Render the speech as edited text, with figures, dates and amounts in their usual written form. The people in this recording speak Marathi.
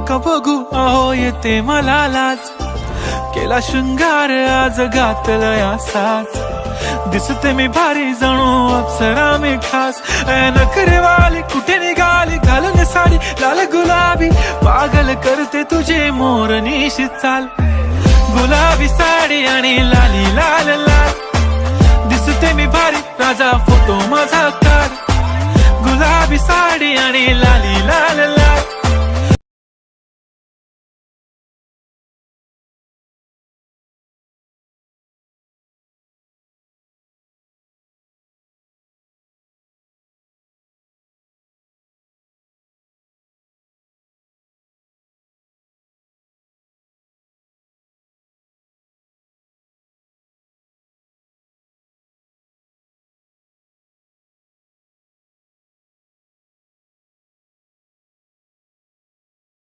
का बघू अहो येते मला लाज, केला शृंगार आज घातलंय असाच, दिसते मी भारी जणू अप्सरा मी खास, नखरेवाली कुठे निघाली घालून साडी लाल गुलाबी, पागल करते तुझे मोरनीशी चाल, गुलाबी साडी आणि लाली लाल लाल, दिसते मी भारी राजा फोटो माझा काढ, गुलाबी साडी आणि लाली लाल लाल,